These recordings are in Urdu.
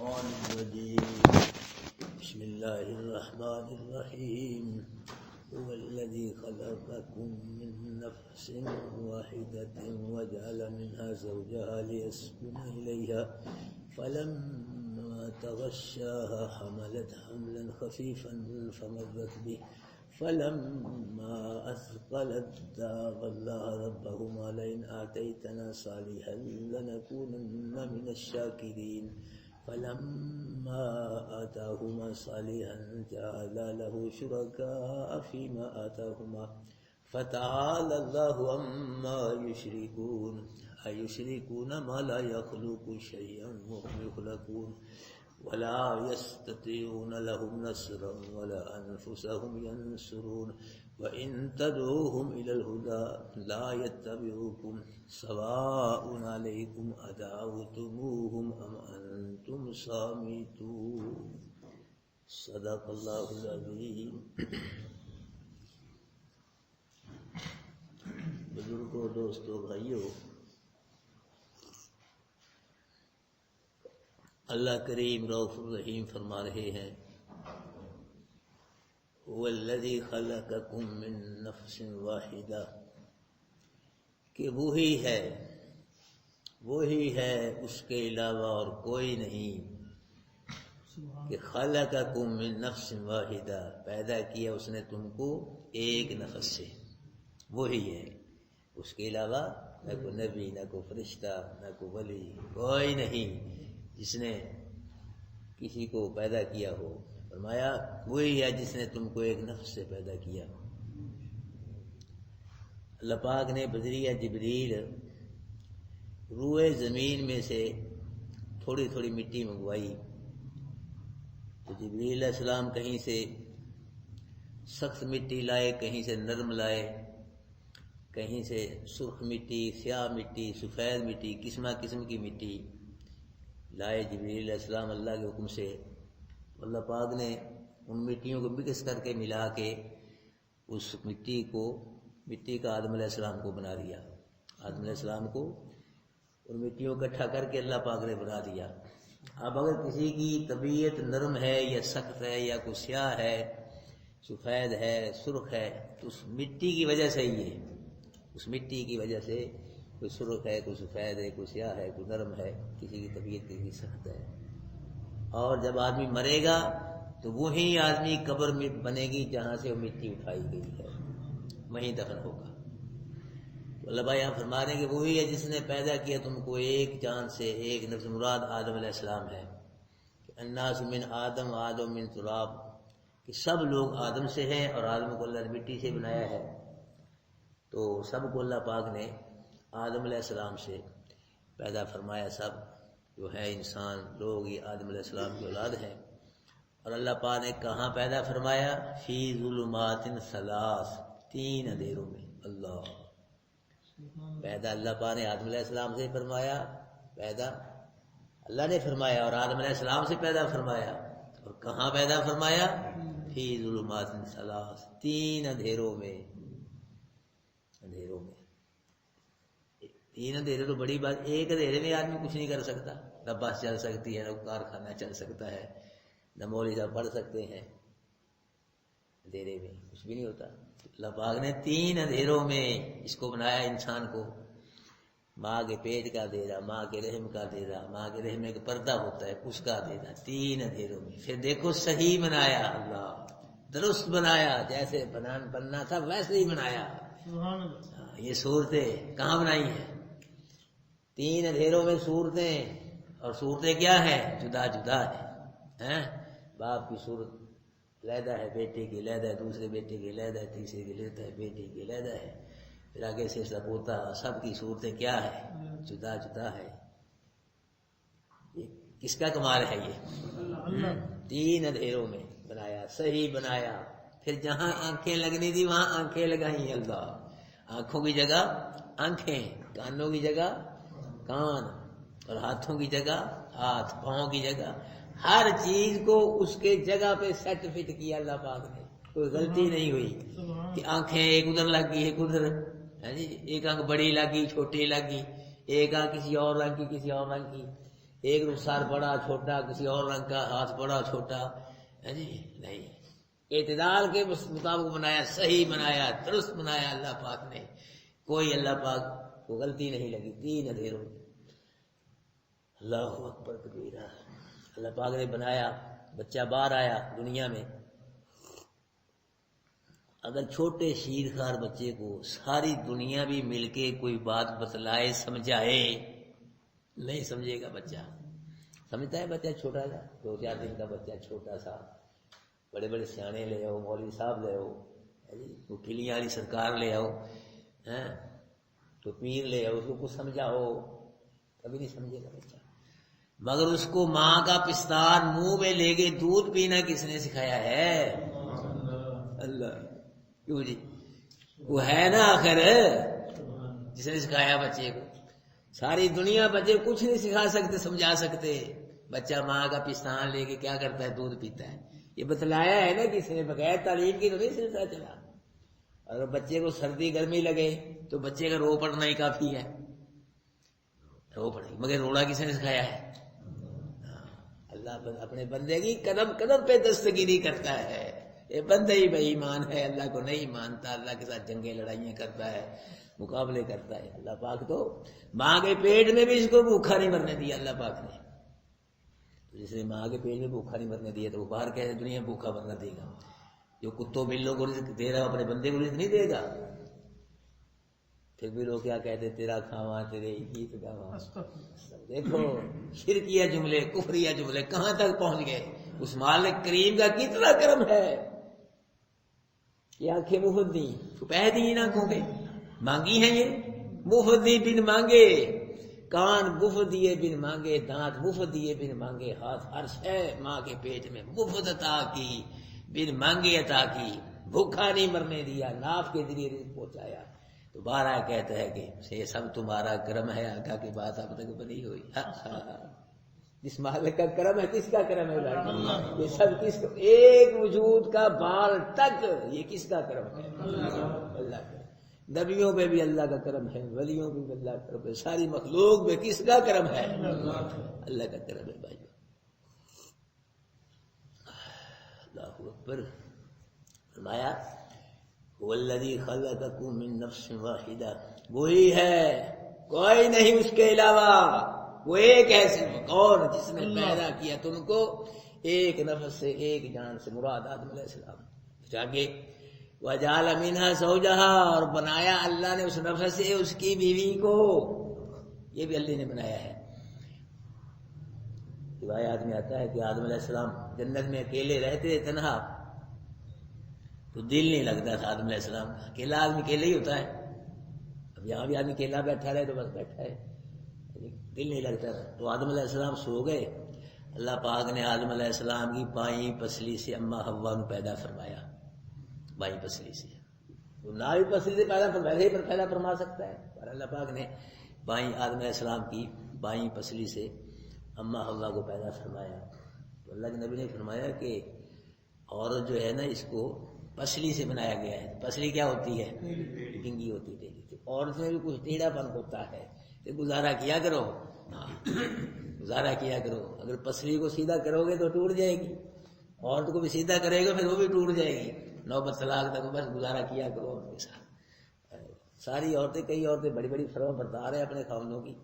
الشيطان الرجيم بسم الله الرحمن الرحيم هو الذي خلقكم من نفس واحدة وجعل منها زوجها ليسكن إليها فلما تغشاها حملت حملا خفيفا فمرت به فلما أثقلت دعوا الله ربهما لئن آتيتنا صالحا لنكونن من الشاكرين فلما آتاهما صالحا جعلا له شركاء فيما آتاهما فتعالى الله عما يشركون أيشركون ما لا يخلق شيئا وهم يخلقون ولا يستطيعون لهم نصرا ولا أنفسهم ينصرون وإن تدعوهم إلى الهدى لا يتبعوكم سواء عليكم أدعوتموهم أم أنتم صامتون صدق الله العظيم. بزرگوں، دوستوں، بھائیوں، اللہ کریم رؤوف الرحیم فرما رہے ہیں هو الذی خلقکم من نفس واحدہ، کہ وہی ہے اس کے علاوہ اور کوئی نہیں، کہ خلقکم من نفس واحدہ، پیدا کیا اس نے تم کو ایک نفس سے، وہی ہے، اس کے علاوہ نہ کوئی نبی، نہ کوئی فرشتہ، نہ کوئی ولی، کوئی نہیں جس نے کسی کو پیدا کیا ہو. فرمایا وہی ہے جس نے تم کو ایک نفس سے پیدا کیا. اللہ پاک نے بذریعہ جبریل روئے زمین میں سے تھوڑی تھوڑی مٹی منگوائی، تو جبریل علیہ السلام کہیں سے سخت مٹی لائے، کہیں سے نرم لائے، کہیں سے سرخ مٹی، سیاہ مٹی، سفید مٹی، قسم قسم کی مٹی لائے جبریل علیہ السلام اللہ کے حکم سے. اللہ پاک نے ان مٹیوں کو مکس کر کے ملا کے اس مٹی کا آدم علیہ السلام کو بنا دیا. آدم علیہ السلام کو ان مٹیوں کو اکٹھا کر کے اللہ پاک نے بنا دیا. اب اگر کسی کی طبیعت نرم ہے یا سخت ہے یا کوئی سیاہ ہے، سفید ہے، سرخ ہے، تو اس مٹی کی وجہ سے ہی ہے، اس مٹی کی وجہ سے کوئی سرخ ہے، کوئی سفید ہے، کوئی سیاہ ہے، کوئی نرم ہے، کسی کی طبیعت کسی کی سخت ہے. اور جب آدمی مرے گا تو وہی آدمی قبر میں بنے گی جہاں سے وہ مٹی اٹھائی گئی ہے، وہیں دفن ہوگا. تو اللہ بھائی یہاں فرما رہے ہیں کہ وہی ہے جس نے پیدا کیا تم کو ایک جان سے، ایک نفس، مراد آدم علیہ السلام ہے. الناس من آدم آدم من تراب، کہ سب لوگ آدم سے ہیں اور آدم کو اللہ نے مٹی سے بنایا ہے. تو سب کو اللہ پاک نے آدم علیہ السلام سے پیدا فرمایا. سب جو ہے انسان لوگ یہ آدم علیہ السلام کی اولاد ہیں. اور اللہ پاک نے کہاں پیدا فرمایا؟ فی ظلمات ثلاث، 3 اندھیروں میں. اللہ پیدا اللہ پاک نے آدم علیہ السلام سے فرمایا، پیدا اللہ نے فرمایا، اور آدم علیہ السلام سے پیدا فرمایا. اور کہاں پیدا فرمایا؟ فی ظلمات ثلاث، 3 اندھیروں میں. 3 اندھیرے تو بڑی بات، ایک اندھیرے میں آدمی کچھ نہیں کر سکتا، نہ بس چل سکتی ہے، نہ کارخانہ چل سکتا ہے، نہ مولوی صاحب پڑھ سکتے ہیں. اندھیرے میں کچھ بھی نہیں ہوتا. اللہ پاک نے 3 اندھیروں میں اس کو بنایا انسان کو. ماں کے پیٹ کا اندھیرا، ماں کے رحم کا اندھیرا، ماں کے رحم میں ایک پردہ ہوتا ہے اس کا اندھیرا، 3 اندھیروں میں. پھر دیکھو صحیح بنایا، اللہ درست بنایا، جیسے بننا تھا ویسے ہی بنایا. یہ صورتیں کہاں بنائی ہیں؟ 3 اندھیروں میں صورتیں. اور صورتیں کیا ہیں؟ جدا جدا ہیں. باپ کی صورت علیحدہ ہے، بیٹے کی علیحدہ ہے، دوسرے بیٹے کی علیحدہ ہے، تیسرے کی علیحدہ ہے، بیٹے کی علیحدہ ہے، پھر آگے سے سب ہوتا. سب کی صورتیں کیا ہے؟ جدا جدا ہے. یہ کس کا کمال ہے؟ یہ 3 اندھیروں میں بنایا، صحیح بنایا. پھر جہاں آنکھیں لگنی تھی وہاں آنکھیں لگائیں. اللہ آنکھوں کی جگہ آنکھیں، کانوں کی جگہ کان، اور ہاتھوں کی جگہ ہاتھ، پاؤں کی جگہ ہر چیز کو اس کے جگہ پہ سیٹ فٹ کیا اللہ پاک نے. کوئی غلطی نہیں ہوئی کہ آنکھیں ایک ادھر لگ گئی، ایک ادھر، ایک آنکھ بڑی لگ گئی، چھوٹی لگ گئی، ایک آنکھ کسی اور رنگ کی، کسی اور رنگ کی. ایک رخسار بڑا چھوٹا، کسی اور رنگ کا، ہاتھ بڑا چھوٹا، جی نہیں، اعتدال کے مطابق بنایا، صحیح بنایا، درست بنایا اللہ پاک نے، کوئی اللہ پاک کو غلطی نہیں لگی، تین اندھیروں میں۔ اللہ اکبر کبیرہ، اللہ پاک نے بنایا، بچہ باہر آیا دنیا میں، اگر چھوٹے شیر خار بچے کو ساری دنیا بھی مل کے کوئی بات بتلائے سمجھائے، نہیں سمجھے گا بچہ۔ سمجھتا ہے بچہ چھوٹا سا، 2-4 دن کا بچہ چھوٹا سا، بڑے بڑے سیانے لے آؤ، مولوی صاحب لے آؤ، وکیلیاں والی سرکار لے آؤ، تو پیر لے آؤ، اس کو کچھ سمجھاؤ، کبھی نہیں سمجھے گا بچہ۔ مگر اس کو ماں کا پستان منہ میں لے کے دودھ پینا کس نے سکھایا ہے؟ اللہ، کیوں جی؟ وہ ہے نا آخر جس نے سکھایا بچے کو۔ ساری دنیا بچے کچھ نہیں سکھا سکتے، سمجھا سکتے، بچہ ماں کا پستان لے کے کیا کرتا ہے؟ دودھ پیتا ہے۔ یہ بتلایا ہے نا کسی نے، بغیر تعلیم کی تو نہیں سلسلہ چلا۔ اگر بچے کو سردی گرمی لگے تو بچے کا رو پڑنا ہی کافی ہے، رو پڑے، مگر روڑا کس نے سکھایا ہے؟ اللہ اپنے بندے کی قدم قدم پہ دستگیری کرتا ہے۔ یہ بندہ ہی بے ایمان ہے، اللہ کو نہیں مانتا، اللہ کے ساتھ جنگیں لڑائیاں کرتا ہے، مقابلے کرتا ہے۔ اللہ پاک تو ماں کے پیٹ میں بھی اس کو بھوکا نہیں مرنے دیا اللہ پاک نے۔ جس نے ماں کے پیٹ میں بھوکا نہیں مرنے دیا تو وہ باہر کیسے دنیا بھوکا مرنا دے گا؟ جو کتوں بلوں کو رزق دے رہا اپنے بندے کو رزق نہیں دے گا؟ پھر بھی لوگ کیا کہتے، تیرا کھاواں تیرے گیت گاواں۔ دیکھو شرکیہ جملے، کفریہ جملے کہاں تک پہنچ گئے۔ اس مالک کریم کا کتنا کرم ہے، یہ آنکھیں مفت دی، چھپہ دی ان آنکھوں پہ، مانگی ہیں یہ، مفت دی بن مانگے، کان مفت دیے بن مانگے، دانت مفت دیے بن مانگے، ہاتھ ہر شے ماں کے پیٹ میں مفت عطا کی، بن مانگے عطا کی، بھوکا نہیں مرنے دیا، ناف کے ذریعے رزق پہنچایا۔ تو بارہ کہتا ہے کہ یہ سب تمہارا کرم ہے، آقا کی بات اب تک بنی ہوئی۔ جس مالک کا کرم ہے، کس کا کرم ہے بھائی؟ یہ سب کس کا؟ ایک وجود کا بال تک یہ کس کا کرم ہے؟ اللہ کا۔ نبیوں پہ بھی اللہ کا کرم ہے، ولیوں پہ بھی اللہ کا کرم ہے، ساری مخلوق پہ کس کا کرم ہے؟ اللہ کا کرم ہے بھائی۔ اللہ اکبر۔ فرمایا والذی خلقکم من نفس واحدہ، وہی ہے، کوئی نہیں اس کے علاوہ، وہ ایک ہے صرف، کون؟ جس نے پیدا کیا تم کو ایک نفس سے، ایک جان سے، مراد آدم علیہ السلام۔ آگے وجعل منها زوجها، اور بنایا اللہ نے اس نفس سے اس کی بیوی کو، یہ بھی اللہ نے بنایا ہے۔ روایات میں آتا ہے کہ آدم علیہ السلام جنت میں اکیلے رہتے تنہا، تو دل نہیں لگتا تھا آدم علیہ السلام کا، اکیلا آدمی اکیلا ہی ہوتا ہے۔ اب یہاں بھی آدمی اکیلا بیٹھا رہے تو بس بیٹھا ہے، دل نہیں لگتا تھا۔ تو آدم علیہ السلام سو گئے، اللہ پاک نے آدم علیہ السلام کی بائیں پسلی سے اماں حوا کو پیدا فرمایا، بائیں پسلی سے۔ تو نہ بھی پسلی سے پیدا فرما سکتا ہے، پر اللہ پاک نے بائیں آدم علیہ السلام کی بائیں پسلی سے اماں حوا کو پیدا فرمایا۔ تو اللہ کے نبی نے فرمایا کہ عورت جو ہے نا، اس کو پسلی سے بنایا گیا ہے۔ پسلی کیا ہوتی ہے؟ ڈنگی ہوتی ہے۔ عورت میں بھی کچھ ٹیڑھا پن ہوتا ہے، تو گزارا کیا کرو، گزارا کیا کرو۔ اگر پسلی کو سیدھا کرو گے تو ٹوٹ جائے گی، عورت کو بھی سیدھا کرے گا پھر وہ بھی ٹوٹ جائے گی، نوبت طلاق تک بس گزارا کیا کرو ان کے ساتھ۔ ساری عورتیں، کئی عورتیں بڑی بڑی فرما بردار ہیں اپنے خاوندوں کی،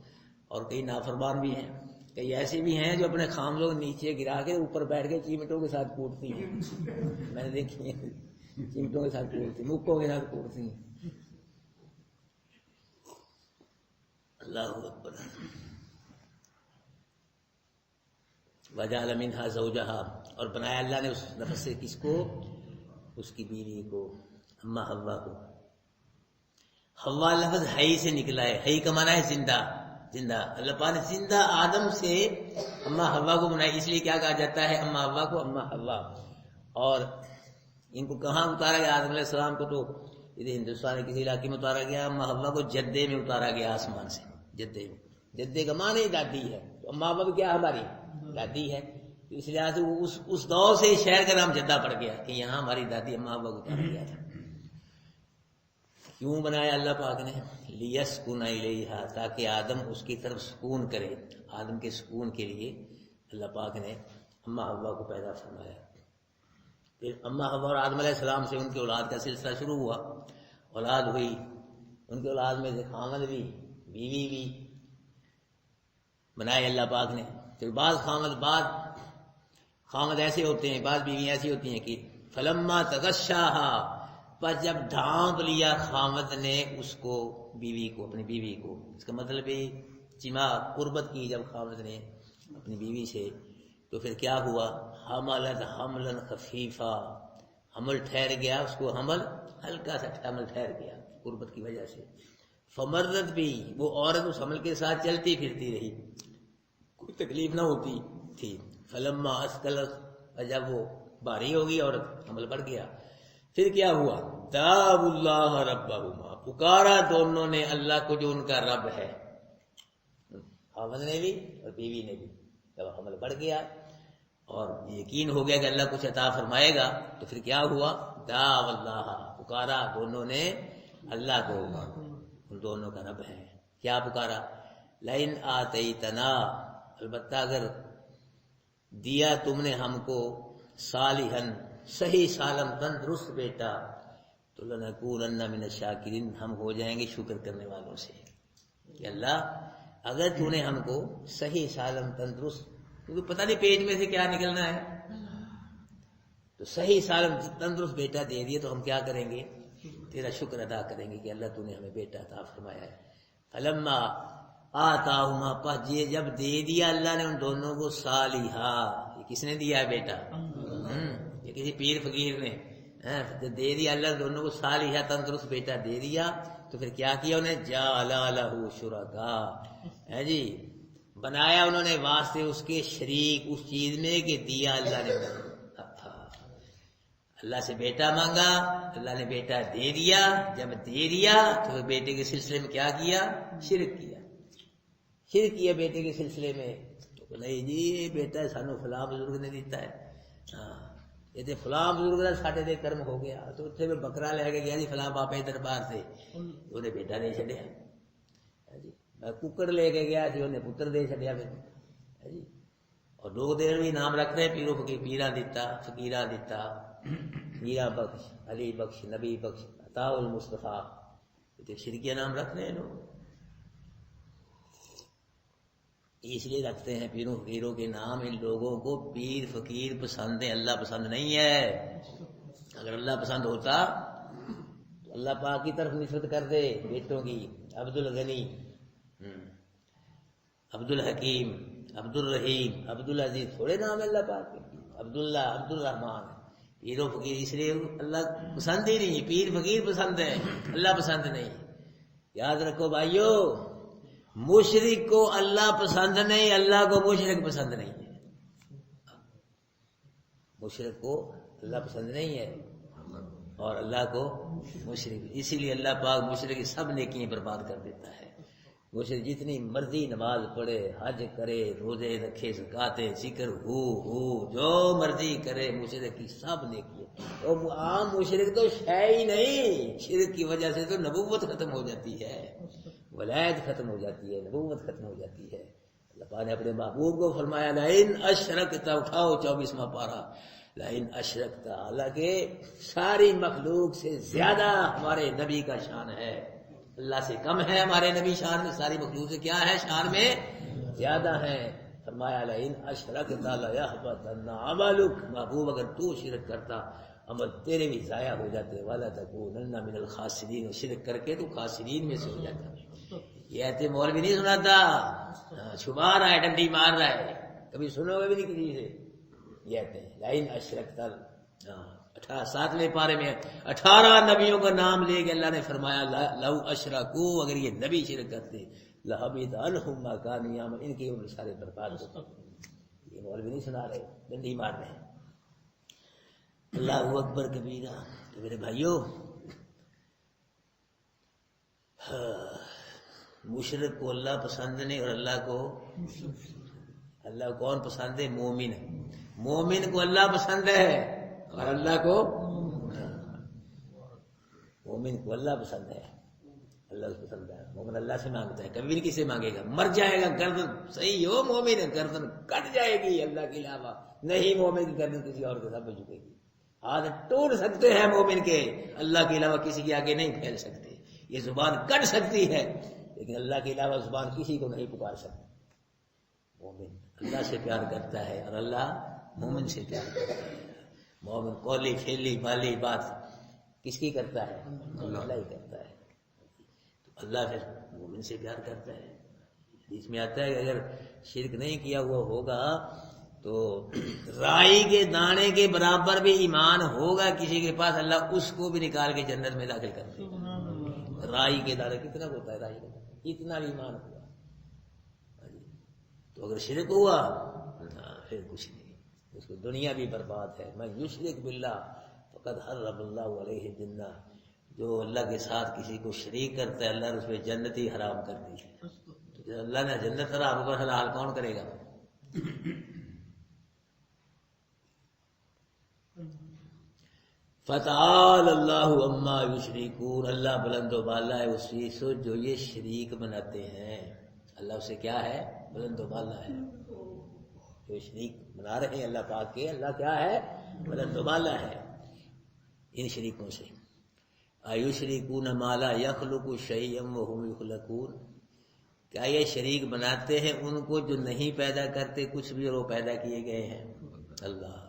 اور کئی نافرمان بھی ہیں، کئی ایسی بھی ہیں جو اپنے خاوندوں کو نیچے گرا کے اوپر بیٹھ کے چیمٹوں کے ساتھ کوٹتی ہیں، میں نے دیکھی ہیں، چیمٹوں کے ساتھ کوٹتی، مکوں کے ساتھ کوٹتی ہیں۔ اللہ اکبر۔ وجعل منها زوجها، اور بنایا اللہ نے اس نفس سے کس کو؟ اس کی بیوی کو، اماں حوا کو۔ حوا لفظ حی سے نکلا ہے، حی کا معنی ہے زندہ، زندہ۔ اللہ پاک نے زندہ آدم سے اماں حوا کو بنایا، اس لیے کیا کہا جاتا ہے اماں حوا کو اماں حوا۔ اور ان کو کہاں اتارا گیا؟ آدم علیہ السلام کو تو ادھر ہندوستان کے کسی علاقے میں اتارا گیا، اماں حوا کو جدے میں اتارا گیا، آسمان سے، جدے میں۔ جدے کا معنی ہی دادی ہے، تو اماں حوا کیا ہماری دادی ہے، اس لحاظ سے اس دور سے شہر کا نام جدہ پڑ گیا کہ یہاں ہماری دادی اماں حوا کو اتارا گیا تھا۔ کیوں بنایا اللہ پاک نے؟ لیسکن الیہا، تاکہ آدم اس کی طرف سکون کرے۔ آدم کے سکون کے لیے اللہ پاک نے اماں حوا کو پیدا فرمایا. پھر اماں حوا اور آدم علیہ السلام سے ان کی اولاد کا سلسلہ شروع ہوا. اولاد ہوئی، ان کی اولاد میں سے خامد بھی بیوی بھی بنائے اللہ پاک نے. پھر بعض خامد ایسے ہوتے ہیں، بعض بیوی ایسی ہوتی ہیں کہ فلما تغشاہا، پر جب ڈھانپ لیا خامد نے اس کو، بیوی کو، اپنی بیوی کو. اس کا مطلب ہے جماع قربت کی جب خامد نے اپنی بیوی سے، تو پھر کیا ہوا؟ حملت حملا خفیفا، حمل ٹھہر گیا، اس کو حمل ہلکا سا حمل ٹھہر گیا قربت کی وجہ سے. فمرت بھی، وہ عورت اس حمل کے ساتھ چلتی پھرتی رہی، کوئی تکلیف نہ ہوتی تھی. فلما اسکلت، جب وہ بھاری ہوگی عورت، حمل بڑھ گیا، پھر کیا ہوا؟ دعوا اللہ ربہما، پکارا دونوں نے اللہ کو جو ان کا رب ہے، خاوند نے بھی اور بیوی نے بھی. جب حمل بڑھ گیا اور یقین ہو گیا کہ اللہ کچھ عطا فرمائے گا، تو پھر کیا ہوا؟ دعوا اللہ، پکارا دونوں نے اللہ کو، ان دونوں کا رب ہے. کیا پکارا؟ لئن آتیتنا، البتہ اگر دیا تم نے ہم کو، صالحن، صحیح سالم تندرست بیٹا، تو لنکونن من الشاکرین، ہم ہو جائیں گے شکر کرنے والوں سے. کہ اللہ اگر تو نے ہم کو صحیح سالم تندرست، کیونکہ پتہ نہیں پیٹ میں سے کیا نکلنا ہے، تو صحیح سالم تندرست بیٹا دے دیا تو ہم کیا کریں گے؟ تیرا شکر ادا کریں گے کہ اللہ تو نے ہمیں بیٹا عطا فرمایا ہے. فلما آتاہما، پس جب دے دیا اللہ نے ان دونوں کو، صالحا، یہ کس نے دیا ہے بیٹا؟ یہ کسی پیر فقیر نے. جب دے دیا اللہ نے دونوں کو صالحا، تندرست بیٹا دے دیا، تو پھر کیا کیا انہیں؟ جعل لہ شرکا، ہے جی، بنایا انہوں نے واسطے اس کے شریک اس چیز میں کہ دیا اللہ نے. اللہ سے بیٹا مانگا، اللہ نے بیٹا دے دیا. جب دے دیا تو بیٹے کے سلسلے میں کیا کیا؟ شرک کیا. شرک کیا بیٹے کے سلسلے میں. تو نہیں جی یہ بیٹا سانو فلاں بزرگ نے دیتا ہے، یہ تو فلاں بزرگ کا ساڈے دے کرم ہو گیا. تو اتنے میں بکرا لے کے گیا جی فلاں باپے دربار سے، انہیں بیٹا دے چڑیا جی. ککڑ لے کے گیا جی، انہیں پتر دے چڑیا پھر جی. اور لوگ دیر بھی نام رکھ رہے پیروں فقیر، پیرا دیتا، فقیرہ دیتا، میرا بخش، علی بخش، نبی بخش، عطا المصطفیٰ، تو شرکیہ نام رکھ رہے ہیں لوگ. اس لیے رکھتے ہیں پیروں فقیروں کے نام. ان لوگوں کو پیر فقیر پسند ہے، اللہ پسند نہیں ہے. اگر اللہ پسند ہوتا تو اللہ پاک کی طرف نسبت کر دے بیٹوں کی. عبد الغنی، عبد الحکیم، عبد الرحیم، عبد العزیز، تھوڑے نام ہے اللہ پاک کے. عبداللہ، عبد الرحمان. پیروں فقیر اس لیے اللہ پسند ہی نہیں. پیر فقیر پسند ہے، اللہ پسند نہیں. یاد رکھو بھائیو، مشرک کو اللہ پسند نہیں، اللہ کو مشرک پسند نہیں ہے. مشرک کو اللہ پسند نہیں ہے اور اللہ کو مشرک. اسی لیے اللہ پاک مشرک کی سب نیکیاں برباد کر دیتا ہے. مشرک جتنی مرضی نماز پڑھے، حج کرے، روزے رکھے، زکاتیں، ذکر ہو جو مرضی کرے، مشرک کی سب نیکیاں. اور عام مشرک تو شے ہی نہیں. شرک کی وجہ سے تو نبوت ختم ہو جاتی ہے، ولایت ختم ہو جاتی ہے، نبوت ختم ہو جاتی ہے. اللہ پاک نے اپنے محبوب کو فرمایا لئن اشرکت، اٹھاؤ 24واں پارہ، لئن اشرکت، حالانکہ ساری مخلوق سے زیادہ ہمارے نبی کا شان ہے. اللہ سے کم ہے ہمارے نبی شان میں، ساری مخلوق سے کیا ہے؟ شان میں زیادہ ہے. فرمایا لئن اشرکت لیحبطن عملک، محبوب اگر تو شرک کرتا عمل تیرے بھی ضائع ہو جاتے. ولا تکونن من الخاسرین، شرک کر کے تو خاسرین میں سے ہو جاتا. یہ ایسے مولوی نہیں سناتا، چھپا رہا ہے، ڈنڈی مار رہا ہے، کبھی سنو گے بھی نہیں کسی سے. یہ کہتے ہیں لئن اشرکت، 7ویں پارے میں 18 نبیوں کا نام لے کے اللہ نے فرمایا لو اشرکو، اگر یہ نبی شرک کرتے لحبط عنہم ما کانوا یعملون، ان کے عمل سارے برباد ہوتے. یہ مولوی نہیں سنا رہے، ڈنڈی مار رہے ہیں. اللہ اکبر کبیرہ. تو میرے بھائیو، مشرک کو اللہ پسند نہیں، اور اللہ کو کون پسند ہے؟ مومن. مومن کو اللہ پسند ہے اور اللہ کو، مومن کو اللہ پسند ہے، اللہ اللہ اس کو سمجھا ہے. مومن اللہ سے مانگتا ہے, کبھی نہیں کسی سے مانگے گا. مر جائے گا گردن صحیح ہو مومن, گردن کٹ جائے گی اللہ کے علاوہ نہیں, مومن کی گردن کسی اور کے ساتھ جھکے گی. ہاتھ ٹوٹ سکتے ہیں مومن کے, اللہ کے علاوہ کسی کے آگے نہیں پھیل سکتے. یہ زبان کٹ سکتی ہے لیکن اللہ کے علاوہ زبان کسی کو نہیں پکار سکتی. مومن اللہ سے پیار کرتا ہے اور اللہ مومن سے پیار کرتا ہے. مومن قولی فعلی مالی بات کس کی کرتا ہے؟ اللہ ہی کرتا ہے. تو اللہ پھر مومن سے پیار کرتا ہے. اس میں آتا ہے کہ اگر شرک نہیں کیا ہوا ہوگا تو رائی کے دانے کے برابر بھی ایمان ہوگا کسی کے پاس, اللہ اس کو بھی نکال کے جنت میں داخل کر دے. رائی کے دانے کتنا ہوتا ہے؟ رائی کا اتنا بھی ایمان ہوا. تو اگر شرک ہوا پھر کچھ نہیں, اس کو دنیا بھی برباد ہے. میں یشرک باللہ فقد حرم اللہ علیہ الجنہ, جو اللہ کے ساتھ کسی کو شریک کرتا ہے اللہ نے اس پہ جنت ہی حرام کر دی ہے. تو اللہ نے جنت حرام پر حلال کون کرے گا؟ فتعال اللہ عما یشرکون, اللہ بلند و بالا ہے اس چیز سے جو یہ شریک بناتے ہیں. اللہ اسے کیا ہے؟ بلند و بالا ہے. جو شریک بنا رہے ہیں اللہ پاک کے, اللہ کیا ہے؟ بلند و بالا ہے ان شریکوں سے. ایشرکون ما لا یخلق شیئا وهم یخلقون, کیا یہ شریک بناتے ہیں ان کو جو نہیں پیدا کرتے کچھ بھی اور وہ پیدا کیے گئے ہیں؟ اللہ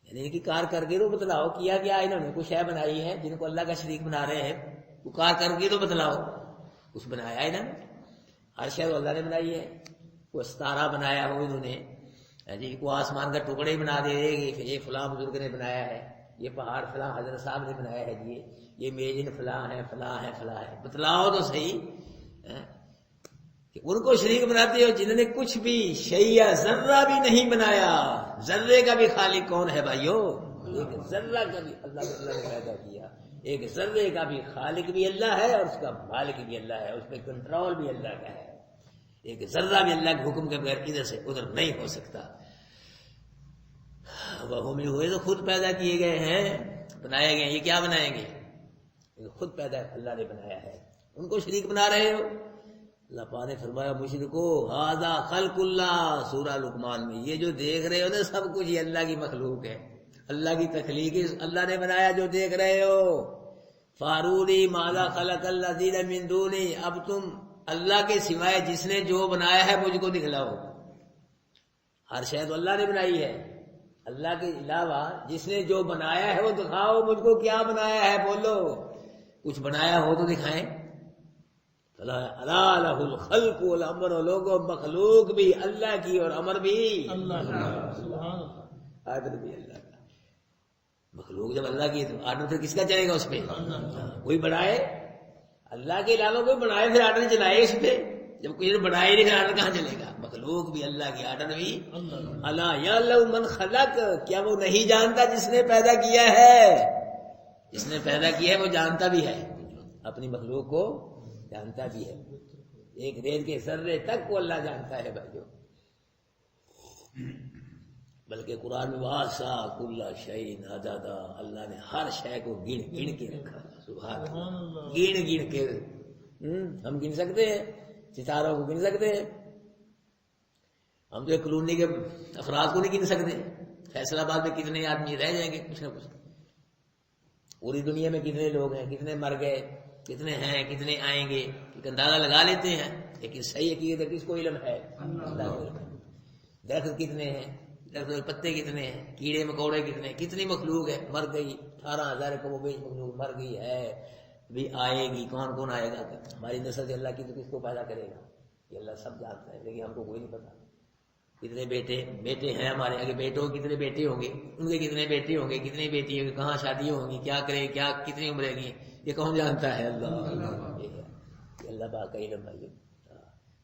یعنی کہ کار کر کے تو بتلاؤ کیا کیا انہوں نے, کچھ شے بنائی ہے جن کو اللہ کا شریک بنا رہے ہیں, وہ کار کر کے تو بتلاؤ کچھ بنایا ہے انہوں نے. ہر شے اللہ نے بنائی ہے. کوئی ستارہ بنایا ہو انہوں نے جی, کو آسمان کا ٹکڑے بنا دے گی یہ فلاں بزرگ نے بنایا ہے, یہ پہاڑ فلاں حضرت صاحب نے بنایا ہے جی, یہ میزن فلاں ہے فلاں ہے فلاں ہے. بتلاؤ تو صحیح کہ ان کو شریک بناتے ہو جنہوں نے کچھ بھی شیء ذرہ بھی نہیں بنایا. ذرے کا بھی خالق کون ہے بھائیو؟ ایک ذرہ کا بھی اللہ نے پیدا کیا. ایک ذرے کا بھی خالق بھی اللہ ہے اور اس کا مالک بھی اللہ ہے, اس پہ کنٹرول بھی اللہ کا ہے. ایک ذرہ بھی اللہ کے حکم کے بغیر ادھر سے ادھر نہیں ہو سکتا. وہ میں ہوئے تو خود پیدا کیے گئے ہیں, بنائے گئے. یہ کیا بنائیں گے؟ خود پیدا اللہ نے بنایا ہے, ان کو شریک بنا رہے ہو. اللہ پاک نے فرمایا مشرکو ھذا خلق اللہ, سورہ لقمان میں, یہ جو دیکھ رہے ہو نا سب کچھ یہ اللہ کی مخلوق ہے, اللہ کی تخلیق اللہ نے بنایا جو دیکھ رہے ہو. فارونی ماذا خلق الذین من دونی, اب تم اللہ کے سوائے جس نے جو بنایا ہے مجھ کو دکھلاؤ. ہر شے تو اللہ نے بنائی ہے, اللہ کے علاوہ جس نے جو بنایا ہے وہ دکھاؤ مجھ کو کیا بنایا ہے, بولو کچھ بنایا ہو تو دکھائیں. الا لہ الخلق والامر, لوگوں مخلوق بھی اللہ کی اور امر بھی اللہ آرڈر بھی اللہ کا. مخلوق جب اللہ کی تو آرڈر پھر کس کا چلے گا اس پہ؟ کوئی بنائے اللہ کے علاوہ, کوئی بنائے پھر آرڈر چلائے اس پہ. جب کوئی بنائے نہیں پھر آرڈر کہاں چلے گا؟ مخلوق بھی اللہ کی, آرڈر بھی اللہ. یعلم من خلق, کیا وہ نہیں جانتا جس نے پیدا کیا ہے؟ جس نے پیدا کیا ہے وہ جانتا بھی ہے, اپنی مخلوق کو جانتا بھی ہے. ایک ریت کے ذرے تک کو اللہ جانتا ہے بھائیو. بلکہ قرآن میں واسع کل شیء عددا, اللہ نے ہر شے کو گن گن کے رکھا. سبحان اللہ, گن گن کے. ہم گن سکتے ہیں ستاروں کو, گن سکتے ہیں ہم جو کالونی کے افراد کو نہیں گن سکتے. فیصل آباد میں کتنے آدمی رہ جائیں گے کچھ نہ کچھ, پوری دنیا میں کتنے لوگ ہیں, کتنے مر گئے, کتنے ہیں, کتنے آئیں گے, ایک اندازہ لگا لیتے ہیں. لیکن صحیح عقیدت کس کو علم ہے؟ اللہ کو علم ہے. درخت کتنے ہیں, درخت کے پتے کتنے ہیں, کیڑے مکوڑے کتنے, کتنی مخلوق ہے, مر گئی. 18,000 کو مخلوق مر گئی ہے, بھی آئے گی. کون کون آئے گا؟ ہماری نسل سے اللہ کی تو کس کو پیدا کرے گا؟ یہ اللہ سب جانتا ہے, لیکن ہم کو کوئی نہیں پتا. کتنے بیٹے ہیں ہمارے آگے, بیٹوں کتنے بیٹے ہوں گے, ان کے کتنے بیٹے ہوں گے, کتنی بیٹی ہوں گی, کہاں شادیاں ہوں گی, کیا کریں, کیا کتنی عمریں گی, یہ کون جانتا ہے؟ اللہ. اللہ پاک کا علم ہے.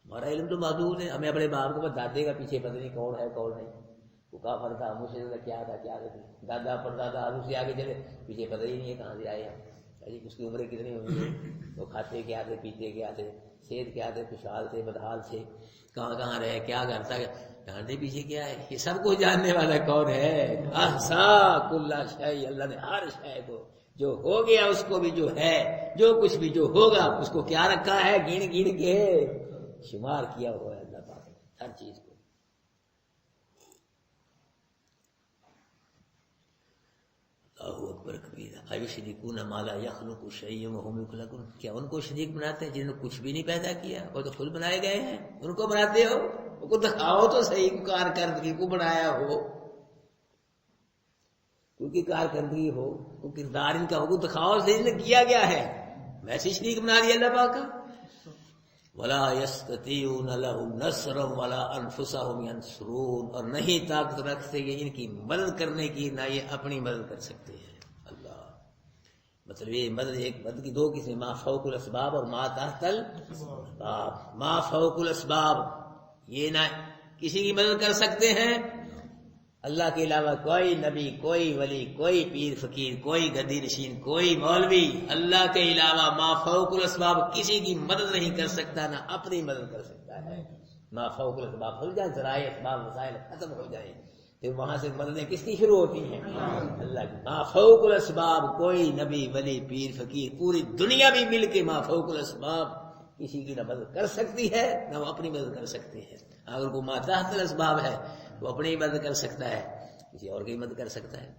ہمارا علم تو محدود ہے. ہمیں اپنے باپ کو دادے کا پیچھے پتہ نہیں کون ہے کون نہیں, وہ کافر تھا, مجھے کیا تھا کیا تھا, دادا پردادا اس سے آگے چلے پیچھے پتہ ہی نہیں ہے کہاں سے آئے ہم. اس کی عمریں کتنی ہوئی, وہ کھاتے کیا تھے, پیتے کیا تھے, صحت کیا تھے, خوشحال تھے, بدحال تھے, کہاں کہاں رہے, کیا کرتا, جانتے پیچھے کیا ہے. یہ سب کو جاننے والا کون ہے؟ احصا کل شیء, اللہ نے ہر شے کو جو ہو گیا اس کو بھی جو ہے، جو کچھ بھی جو ہوگا اس کو کیا رکھا ہے، گن گن کے شمار کیا ہوا ہے اللہ پاک نے ہر چیز کو۔ اللہ اکبر کبیرہ۔ ایشرکون ما لا یخلق شیئا وهم یخلقون، کیا ان کو شریک بناتے ہیں جنہوں نے کچھ بھی نہیں پیدا کیا، وہ تو خود بنائے گئے ہیں، ان کو بناتے ہو، ان کو دکھاؤ تو صحیح کارکردگی کو بنایا ہو، کیونکہ کارکردگی ہو، کوئی کردار ان کا ہو، دکھاؤ صحیح نے کیا گیا ہے، ویسے شریک بنا دیا اللہ پاک کا۔ ولا یستطیعون له نصرا ولا انفسهم ینصرون، اور نہیں طاقت رکھتے یہ ان کی مدد کرنے کی، نہ یہ اپنی مدد کر سکتے ہیں۔ اللہ مطلب یہ مدد، ایک مدد کی دو قسمیں، ما فوق الاسباب اور ما تحت الاسباب۔ ما فوق الاسباب یہ نہ کسی کی مدد کر سکتے ہیں، اللہ کے علاوہ کوئی نبی، کوئی ولی، کوئی پیر فقیر، کوئی گدی نشین، کوئی مولوی اللہ کے علاوہ ما فوق الاسباب کسی کی مدد نہیں کر سکتا، نہ اپنی مدد کر سکتا ہے۔ ما فوق الاسباب کھل جائے، ذرائع اسباب وسائل ختم ہو جائیں، پھر وہاں سے مددیں کس کی شروع ہوتی ہیں؟ اللہ کی۔ ما فوق الاسباب کوئی نبی ولی پیر فقیر، پوری دنیا بھی مل کے ما فوق الاسباب کسی کی نہ مدد کر سکتی ہے، نہ وہ اپنی مدد کر سکتے ہیں۔ اگر کوئی ما تحت الاسباب ہے وہ اپنی مدد کر سکتا ہے، کسی اور کی مدد کر سکتا ہے۔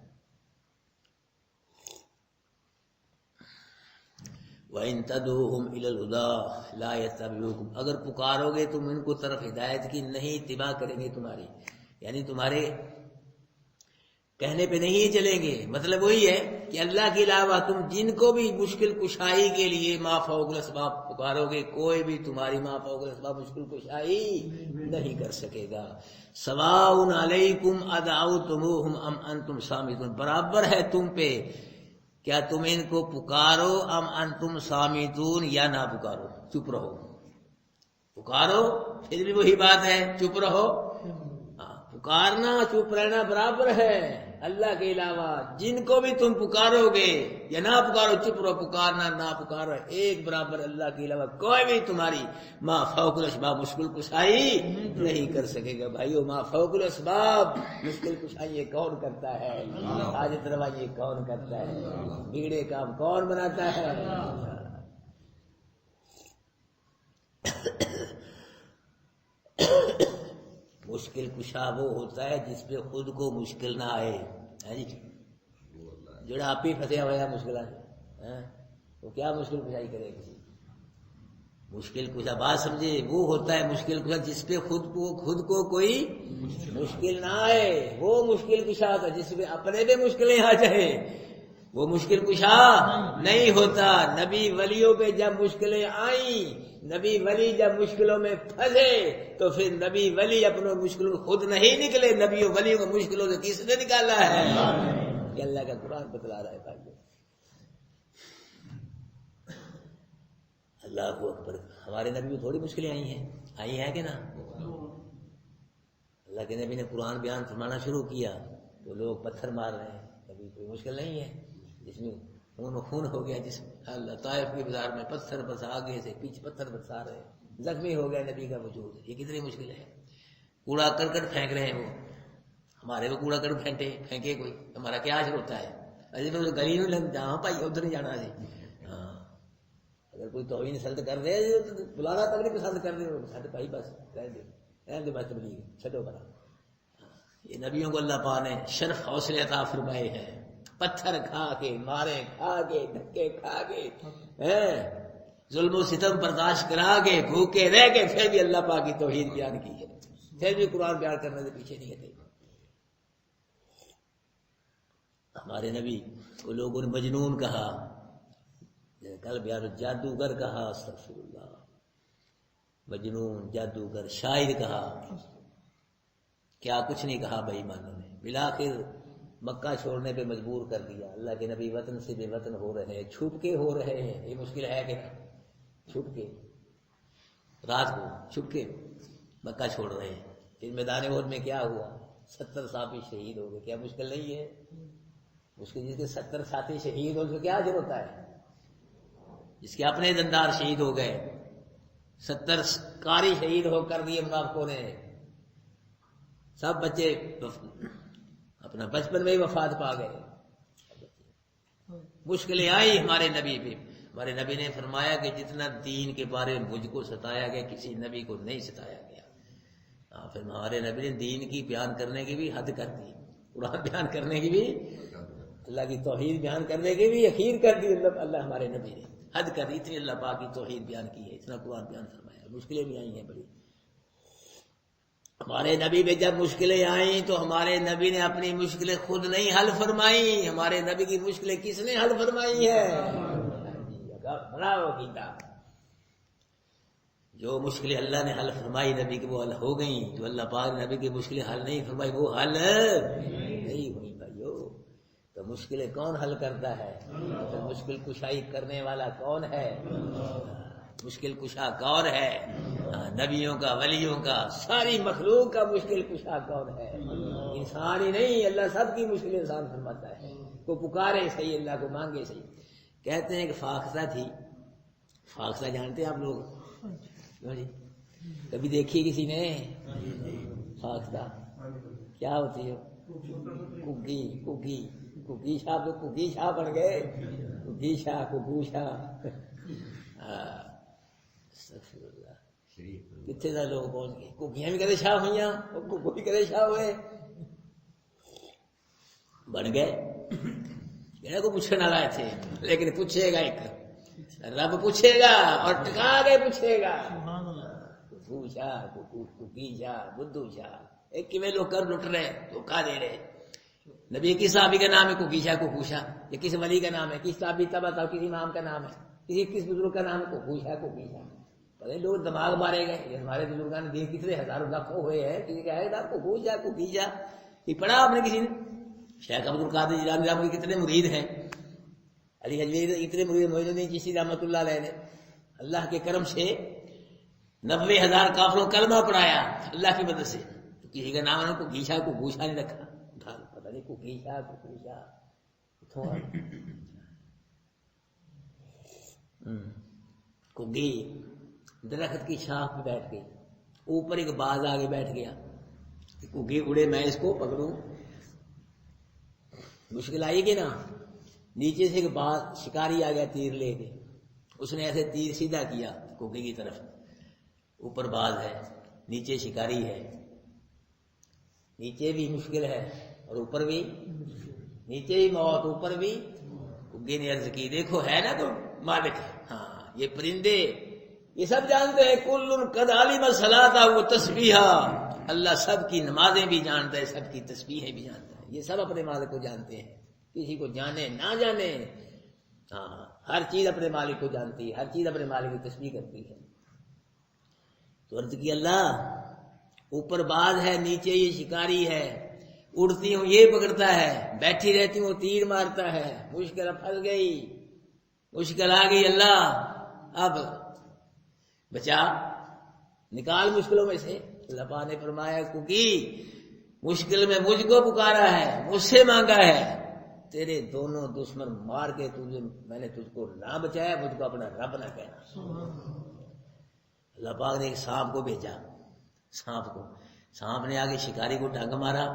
وَإِن تَدْعُوهُمْ إِلَى الْهُدَىٰ لَا يَتَّبِعُوكُمْ، اگر پکارو گے تم ان کو طرف ہدایت کی، نہیں اتباع کریں گے تمہاری، یعنی تمہارے کہنے پہ نہیں چلیں گے۔ مطلب وہی ہے کہ اللہ کے علاوہ تم جن کو بھی مشکل کشائی کے لیے ما فوق الاسباب پکارو گے، کوئی بھی تمہاری ما فوق الاسباب مشکل کشائی نہیں کر سکے گا۔ سواء علیکم ادعوتموہم ام انتم صامتون، برابر ہے تم پہ کیا تم ان کو پکارو، ام انتم صامتون، یا نہ پکارو، چپ رہو۔ پکارو پھر بھی وہی بات ہے، چپ رہو۔ پکارنا چپ رہنا برابر ہے، اللہ کے علاوہ جن کو بھی تم پکارو گے یا نہ پکارو، چپ رہو، پکارنا نہ پکارو ایک برابر، اللہ کے علاوہ کوئی بھی تمہاری ما فوق الاسباب مشکل کشائی نہیں کر سکے گا۔ بھائیو ما فوق الاسباب مشکل کشائی یہ کون کرتا ہے؟ حاجت روا یہ کون کرتا ہے؟ بگڑے کام کون بناتا ہے؟ مشکل کشا وہ ہوتا ہے جس پہ خود کو مشکل نہ آئے، جڑا آپ ہی پھنسے ہوا ہے مشکل تو کیا مشکل کشائی کرے کسی؟ مشکل کشا بات سمجھے، وہ ہوتا ہے مشکل کشا جس پہ خود کو کوئی مشکل نہ آئے، وہ مشکل کشا ہوتا ہے۔ جس پہ اپنے پہ مشکلیں آ جائے وہ مشکل کشا نہیں ہوتا۔ نبی ولیوں پہ جب مشکلیں آئیں، نبی ولی جب مشکلوں میں پھنسے تو پھر نبی ولی اپنوں مشکلوں خود نہیں نکلے، نبی و ولیوں کو مشکلوں سے کس نے نکالا ہے؟ کہ اللہ کا قرآن بتلا رہا ہے بھائی۔ اللہ اکبر۔ ہمارے نبی کو تھوڑی مشکلیں آئی ہیں کہ نا؟ اللہ کے نبی نے قرآن بیان فرمانا شروع کیا تو لوگ پتھر مار رہے ہیں، نبی کوئی مشکل نہیں ہے، جس میں خون ہو گیا، جس اللہ طائف کے بازار میں پتھر بس آگے سے پیچھے پتھر برسا رہے ہیں، زخمی ہو گیا نبی کا وجود، یہ کتنی مشکل ہے۔ کوڑا کرکٹ پھینک رہے ہیں، وہ ہمارے وہ کوڑا کرکٹ پھینکے کوئی، ہمارا کیا اثر ہوتا ہے؟ ارے تو گلی میں لگ جہاں بھائی ادھر نہیں جانا ہے۔ ہاں اگر کوئی توہین سلط کر دے بلانا تک نہیں پسند کر دے بھائی، بس رہنے دے بس تبلیغ چھٹو بنا۔ یہ نبیوں کو اللہ پاک نے شرف حوصلے عطا فرمائے ہیں، پتھر کھا کے، مارے کھا کے، دھکے کھا کے، ظلم و ستم برداشت کرا کے، بھوکے رہ کے، پھر بھی اللہ پاک کی توحید بیان کی ہے، پھر بھی قرآن بیان کرنے سے پیچھے نہیں ہٹے۔ ہمارے نبی کو لوگوں نے مجنون کہا، کل بیان جادوگر کہا، استغفر اللہ، مجنون، جادوگر، شاعر کہا، کیا کچھ نہیں کہا بھائی مانوں نے۔ بالآخر مکہ چھوڑنے پہ مجبور کر دیا، اللہ کے نبی وطن سے بے وطن ہو رہے ہیں، چھپ کے ہو رہے ہیں، یہ مشکل ہے کہ چھپ کے رات کو چھپ کے مکہ چھوڑ رہے ہیں۔ پھر میدان احد میں کیا ہوا؟ 70 صحابی شہید ہو گئے، کیا مشکل نہیں ہے؟ مشکل جس کے 70 ساتھی شہید ہو، اس کو کیا اجر ہوتا ہے؟ جس کے اپنے دندار شہید ہو گئے، 70 قاری شہید ہو کر دیے منافقوں نے، سب بچے اپنا بچپن میں ہی وفات پا گئے، مشکلیں آئی ہمارے نبی پہ، ہمارے نبی نے فرمایا کہ جتنا دین کے بارے میں مجھ کو ستایا گیا کسی نبی کو نہیں ستایا گیا۔ پھر ہمارے نبی نے دین کی بیان کرنے کی بھی حد کر دی، قرآن بیان کرنے کی بھی، اللہ کی توحید بیان کرنے کی بھی اخیر کر دی، اللہ ہمارے نبی نے حد کر دی، اتنی اللہ پاک کی توحید بیان کی ہے، اتنا قرآن بیان فرمایا۔ مشکلیں بھی آئی ہیں بڑی، ہمارے نبی پہ جب مشکلیں آئیں تو ہمارے نبی نے اپنی مشکلیں خود نہیں حل فرمائی، ہمارے نبی کی مشکلیں کس نے حل فرمائی ہے؟ بناؤ کتاب، جو مشکلیں اللہ نے حل فرمائی نبی کی وہ حل ہو گئیں، جو اللہ پاک نے نبی کی مشکلیں حل نہیں فرمائی وہ حل نہیں ہوئی۔ بھائیو تو مشکلیں کون حل کرتا ہے؟ تو مشکل کشائی کرنے والا کون ہے؟ مشکل کشا کون ہے؟ نبیوں کا، ولیوں کا، ساری مخلوق کا مشکل کشا کون ہے؟ انسان ہی نہیں، اللہ سب کی مشکلیں انسان فرماتا ہے۔ کو پکارے صحیح، اللہ کو مانگے صحیح۔ کہتے ہیں کہ فاختہ تھی، فاختہ جانتے ہیں آپ لوگ؟ کبھی دیکھی کسی نے فاختہ؟ کیا ہوتی ہے؟ کگی، کگی، کگی شاہ، تو کگی شاہ بن گئے، کگی شاہ، کگو شاہ۔ کتنے سارے لوگ پہنچ گئے، کگیاں بھی کدے شاہ ہوئی اور کگو بھی کدے شاہ ہوئے، بن گئے۔ یہ کو پوچھنے والے تھے، لیکن پوچھے گا ایک رب پوچھے گا اور ٹکا کے پوچھے گا، کگو شاہ، کگی شاہ، بدھو شاہ، ایک کیویں لوگ کر لٹ رہے، دھوکہ دے رہے۔ نبی کس صحابی کا نام ہے کگی شاہ، کگو شاہ؟ یہ کس ولی کا نام ہے؟ کس صحابی تبع کسی امام کا نام ہے؟ کس بزرگ کا نام ہے؟ کگو شاہ، کگی شاہ۔ پتہ لوگ دماغ مارے گئے، یہ ہمارے بزرگان نے دین کتنے ہزاروں لاکھوں ہوئے ہیں، کسی کا ہے آپ کو کگو شاہ، کگی شاہ، یہ پڑھا آپ نے کسی نے؟ شیخ عبد القادر جیلانی صاحب کے کتنے مرید ہیں، علی حجویری اتنے مرید، معین الدین چشتی رحمۃ اللہ علیہ نے اللہ کے کرم سے 90,000 کافروں کلمہ پڑھایا اللہ کی مدد سے، تو کسی کا نام کو گیشا کو گوشا نہیں رکھا، پتہ نہیں کو گیشا کو گوشا کگی درخت کی شاخ پہ بیٹھ گئی، اوپر ایک باز آگے بیٹھ گیا، کگی اڑے میں اس کو پکڑوں، مشکل آئی گی نا۔ نیچے سے ایک باز شکاری آ گیا تیر لے کے، اس نے ایسے تیر سیدھا کیا کگی کی طرف، اوپر باز ہے، نیچے شکاری ہے، نیچے بھی مشکل ہے اور اوپر بھی، نیچے بھی موت اوپر بھی۔ کگی نے عرض کی دیکھو ہے نا تو مالک، ہاں یہ پرندے یہ سب جانتے ہیں، کل قد علم صلاۃ و تسبیحا، اللہ سب کی نمازیں بھی جانتا ہے، سب کی تسبیحیں بھی جانتا ہے، یہ سب اپنے مالک کو جانتے ہیں، کسی کو جانے نہ جانے، ہاں ہر چیز اپنے مالک کو جانتی ہے، ہر چیز اپنے مالک کی تسبیح کرتی ہے۔ تو عرض کی اللہ اوپر باز ہے، نیچے یہ شکاری ہے، اڑتی ہوں یہ پکڑتا ہے، بیٹھی رہتی ہوں تیر مارتا ہے، مشکل پھنس گئی، مشکل آ گئی، اللہ اب بچا، نکال مشکلوں میں سے۔ اللہ پاک نے فرمایا کیونکہ مشکل میں مجھ کو پکارا ہے، مجھ سے مانگا ہے، تیرے دونوں دشمن مار کے تجھے میں نے تجھ کو نہ بچایا، مجھ کو اپنا رب نہ کہنا۔ اللہ پاک نے ایک سانپ کو بھیجا، سانپ نے آگے شکاری کو ڈنگ مارا،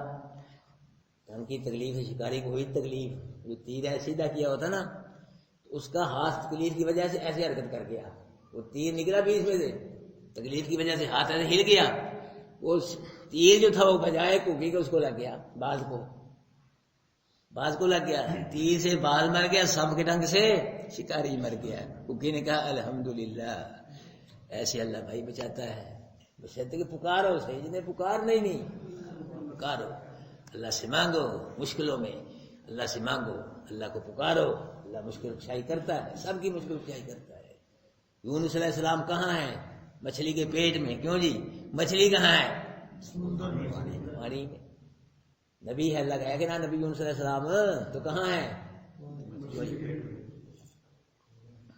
ڈنگ کی تکلیف ہے، شکاری کو ہوئی تکلیف، جو تیر ہے سیدھا کیا ہوتا نا، اس کا ہاتھ تکلیف کی وجہ سے ایسے حرکت کر گیا، وہ تیر نکلا بیچ میں سے، تکلیف کی وجہ سے ہاتھ ایسے ہل گیا، وہ تیر جو تھا وہ بجائے کگی کے اس کو لگ گیا، باز کو لگ گیا، تیر سے باز مر گیا، سب کے ڈنگ سے شکاری مر گیا۔ کگی نے کہا الحمدللہ، ایسے اللہ بھائی بچاتا ہے، بشرط کہ پکارو، صحیح جنہیں پکار نہیں پکارو، اللہ سے مانگو، مشکلوں میں اللہ سے مانگو، اللہ کو پکارو، اللہ مشکل کشائی کرتا ہے، سب کی مشکل کشائی کرتا ہے۔ یونس علیہ السلام کہاں ہے؟ مچھلی کے پیٹ میں، کیوں جی؟ مچھلی کہاں ہے؟ پانی میں۔ نبی ہے، اللہ کہا کہ نا نبی یونس علیہ السلام، تو کہاں ہے؟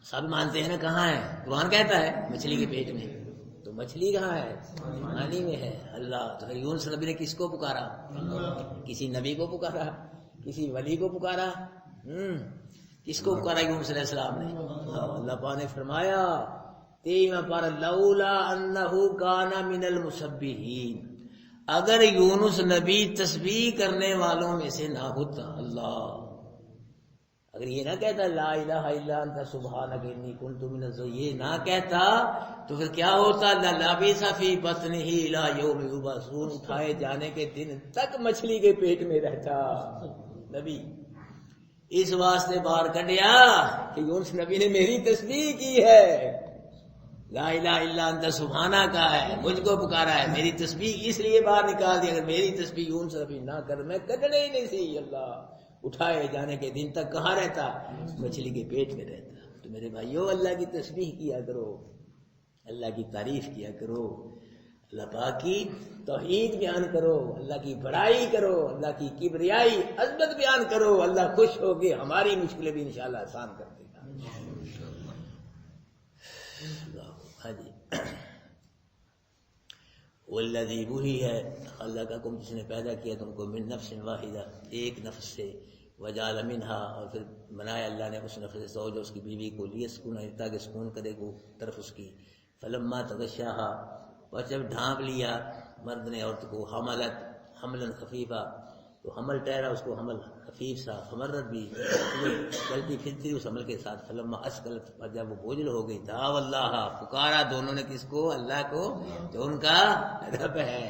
سب مانتے ہیں نا کہاں ہے، قرآن کہتا ہے مچھلی کے پیٹ میں، تو مچھلی کہاں ہے؟ پانی میں ہے۔ اللہ تو یونس نبی نے کس کو پکارا؟ کسی نبی کو پکارا، کسی ولی کو پکارا، کس کو پکارا یونس علیہ السلام نے؟ اللہ پاک نے فرمایا تیمہ پر لولا انہو کان من المسبحین، اگر یونس نبی تسبیح کرنے والوں میں سے نہ ہوتا، اللہ اگر یہ نہ کہتا لا الہ الا انت سبحانک انی کنت من الظالمین، یہ نہ کہتا تو پھر کیا ہوتا؟ لبث فی بطنہ الی یوم یبعثون، اٹھائے جانے کے دن تک مچھلی کے پیٹ میں رہتا نبی۔ اس واسطے باہر کڈیا کہ یونس نبی نے میری تسبیح کی ہے، لا الہ الا انت سبحانہ کا ہے، مجھ کو پکارا ہے، میری تسبیح اس لیے باہر نکال دی۔ اگر میری تسبیح یونس نبی نہ کر میں کڈنے ہی نہیں سی، اللہ اٹھائے جانے کے دن تک کہاں رہتا؟ مچھلی کے پیٹ میں رہتا۔ تو میرے بھائیو اللہ کی تسبیح کیا کرو، اللہ کی تعریف کیا کرو، اللہ پاک کی توحید بیان کرو، اللہ کی بڑائی کرو، اللہ کی کبریائی عظمت بیان کرو، اللہ خوش ہو کے ہماری مشکلیں بھی انشاءاللہ آسان کر دے گا۔ ہاں جی، والذی وہی ہے خلقکم جس نے پیدا کیا تم کو من نفس واحدہ، ایک نفس سے، وجعل منہا اور پھر بنایا اللہ نے اس نفس سے زوج اس کی بیوی کو، لیسکن تاکہ سکون کرے وہ طرف اس کی، فلما تغشاہا اور جب ڈھانپ لیا مرد نے عورت کو، حملت حملا خفیفا تو حمل ٹھہرا اس کو حمل خفیف سا، فمرت بھی چلتی پھرتی اس حمل کے ساتھ، فلما اسکلت اور جب وہ بوجھل ہو گئی، دعوا اللہ پکارا دونوں نے کس کو؟ اللہ کو، جو ان کا رب ہے،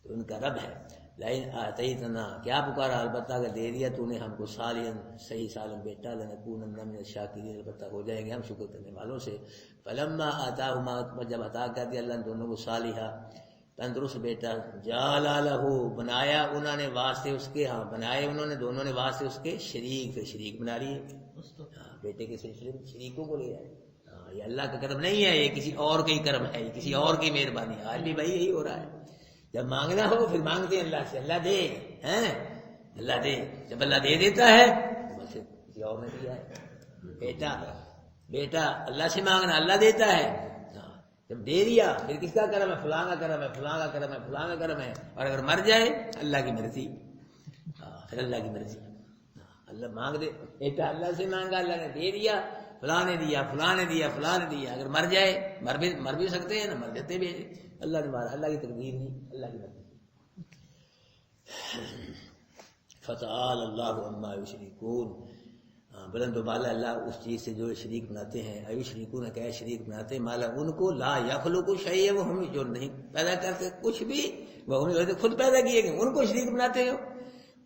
تو ان کا رب ہے۔ لئن آتیتنا کیا پکارا؟ البتہ اگر دے دیا تو نے ہم کو صالحا صحیح سالم بیٹا، لنکونن من الشاکرین البتہ ہو جائیں گے ہم شکر کرنے والوں سے۔ فلما آتاہما جب عطا کر دیا اللہ نے دونوں کو صالحا تندرست بیٹا، جعل لہ بنایا انہوں نے واسطے اس کے، ہاں بنائے انہوں نے دونوں نے واسطے اس کے شریک، پھر شریک بنا لیے، بیٹے کے سلسلے میں شریکوں کو لے آئے۔ یہ اللہ کا کرم نہیں ہے، یہ کسی اور کا ہی کرم ہے، یہ کسی اور کی مہربانی ہے۔ آج بھی بھائی یہی ہو رہا ہے، جب مانگنا ہو پھر مانگتے ہیں اللہ سے، اللہ دے، ہیں اللہ دے، جب اللہ دے دیتا ہے تو بس کسی اور نے دیا ہے۔ بیٹا اللہ سے مانگنا، اللہ دیتا ہے، جب دے دیا پھر کس کا کرم ہے؟ فلاں کا کرم ہے، فلاں کا کرم ہے، فلاں کا کرم ہے۔ اور اگر مر جائے اللہ کی مرضی، پھر اللہ کی مرضی، اللہ مانگ دے، بیٹا اللہ سے مانگا اللہ نے دے دیا، فلاں نے دیا، فلاں نے دیا، فلاں نے دیا۔ اگر مر جائے مر بھی سکتے ہیں نا، مر جاتے بھی ہیں، اللہ نے مارا، اللہ کی تقدیر نہیں، اللہ کی مرضی۔ فتعال اللہ عما یشرکون، بلند و بالا اللہ اس چیز سے جو شریک بناتے ہیں، ایشرکون کہ شریک بناتے ہیں، مالا ان کو، لا یخلق شیئا وہ ہم جو نہیں پیدا کرتے کچھ بھی، وہ ہم خود پیدا کیے گئے، ان کو شریک بناتے ہو۔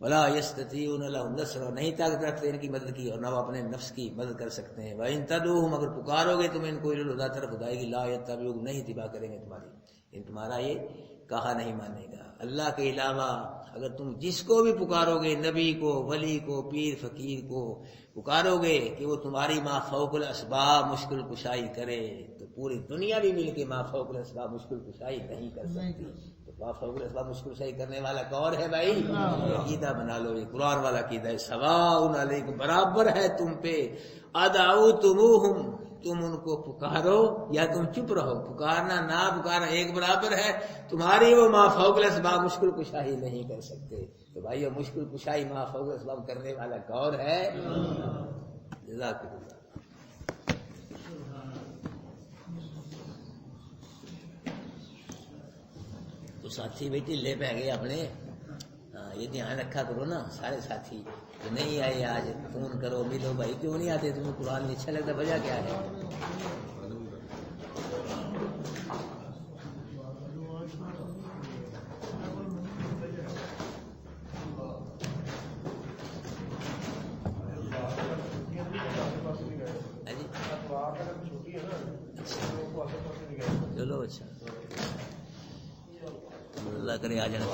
ولا یستطیعون لهم نصرا، نہیں طاقت رکھتے ان کی مدد کی، اور نہ وہ اپنے نفس کی مدد کر سکتے ہیں۔ وَإِن تَدْعُوهُمْ اگر پکارو گے تم ان کو الی الہدی طرف ہدایت کی، لا یتبعوک نہیں اتباع کریں گے تمہاری، ان تمہارا یہ کہا نہیں مانے گا۔ اللہ کے علاوہ اگر تم جس کو بھی پکارو گے، نبی کو، ولی کو، پیر فقیر کو پکارو گے کہ وہ تمہاری ما فوق الاسباب مشکل کشائی کرے، تو پوری دنیا بھی مل کے ما فوق الاسباب مشکل کشائی نہیں کر سکتی۔ تو فوق الاسباب مشکل کشائی کرنے والا کون ہے بھائی؟ عقیدہ بنا لو، یہ قرآن والا عقیدہ ہے، سواء علیکم برابر ہے تم پہ، ادعوتموہم تم ان کو پکارو یا تم چپ رہو، پکارنا نہ پکارنا ایک برابر ہے، تمہاری وہ ما فوق الاسباب مشکل کشائی نہیں کر سکتے۔ تو بھائیو مشکل کشائی ما فوق الاسباب کرنے والا کون ہے؟ جزاک اللہ۔ تو ساتھی بیٹی لے پہ گئے اپنے، یہ دھیان رکھا کرو نا سارے ساتھی، تو نہیں آئے آج فون کرو ملو، بھائی کیوں نہیں آتے تمہیں قرآن نہیں اچھا لگتا، وجہ کیا ہے؟ چلو اچھا، اللہ کرے آ جانا۔